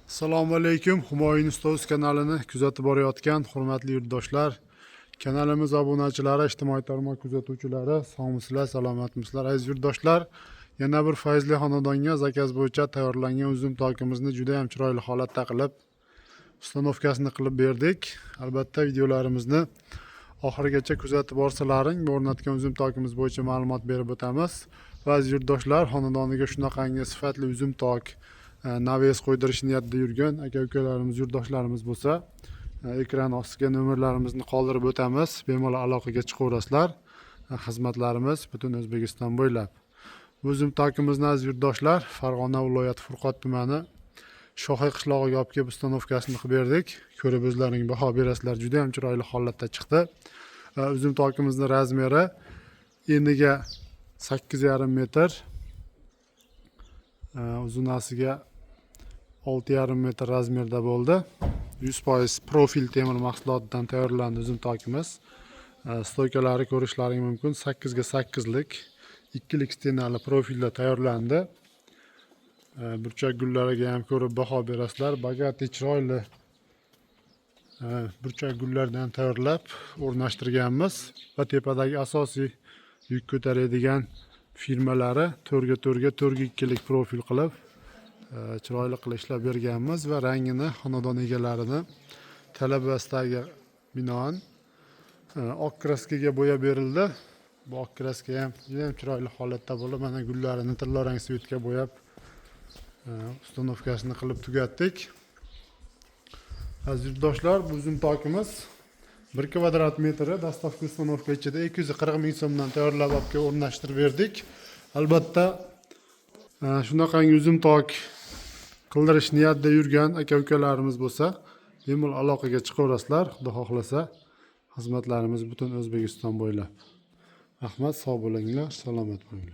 Assalomu alaykum. Humoyun Ustoz kanalini kuzatib borayotgan hurmatli yurtdoshlar, kanalimiz obunachilari, ijtimoiy tarmoq kuzatuvchilari, sog'misizlar, salomatmisizlar aziz yurtdoshlar. Yana bir fayzli xonadonga zakaz bo'yicha tayyorlangan uzum tokimizni juda ham chiroyli holatda qilib, ustanovkasini qilib berdik. Albatta videolarimizni oxirigacha kuzatib borsalaring, bu o'rnatgan uzum tokimiz bo'yicha ma'lumot berib o'tamiz. Va aziz yurtdoshlar, xonadoniga shunaqangi sifatli uzum tok naves qo'ydirish niyatida yurgan aka-ukalarimiz, yurtdoshlarimiz bo'lsa, ekran ostiga nomerlarimizni qoldirib o'tamiz. Bemalol aloqaga chiqaverasizlar. Xizmatlarimiz butun O'zbekiston bo'ylab. Bu uzum tokimizni aziz yurtdoshlar, Farg'ona viloyati Furqot tumani Shohiy qishlog'iga olib kelib ustanovkasini qilib berdik. Ko'rib o'zlaring baho berasizlar. Juda ham chiroyli holatda chiqdi. Uzum tokimizni razmeri eniga 8,5 metr, uzunasiga 6,5 metr razmerda bo'ldi. 100% profil temir mahsulotidan tayyorlandi uzum tokimiz. Stoykalari ko'rishlaring mumkin. 8 ga 8 lik ikkilik stenali profilda tayyorlandi. Burchak gullariga ham ko'rib baho berasizlar. Bagati chiroyli burchak gullardan tayyorlab o'rnashtirganmiz va tepadagi asosiy yuk ko'taradigan firmalari 4 ga 4 ga 4 ga 2 lik profil qilib chiroyli qilib ishlab berganmiz va rangini xonadon egalarini talab va istagiga binoan oq kraskaga bo'yab berildi. Bu oq kraska ham juda ham chiroyli holatda bo'lib, mana gullarini tillarang svetga bo'yab ustanovkasini qilib tugatdik. Aziz yurtdoshlar, bu uzum tokimiz 1 kvadrat metri dastavka ustanovka ichida 240 ming so'mdan tayyorlab olib kelib o'rnashtirib berdik. Albatta shunaqangi uzum tok qildirish niyatida yurgan aka-ukalarimiz bo'lsa, bemalol aloqaga chiqaverasizlar. Xudo xohlasa, xizmatlarimiz butun O'zbekiston bo'ylab. Rahmat, sog' bo'linglar, salomat bo'linglar.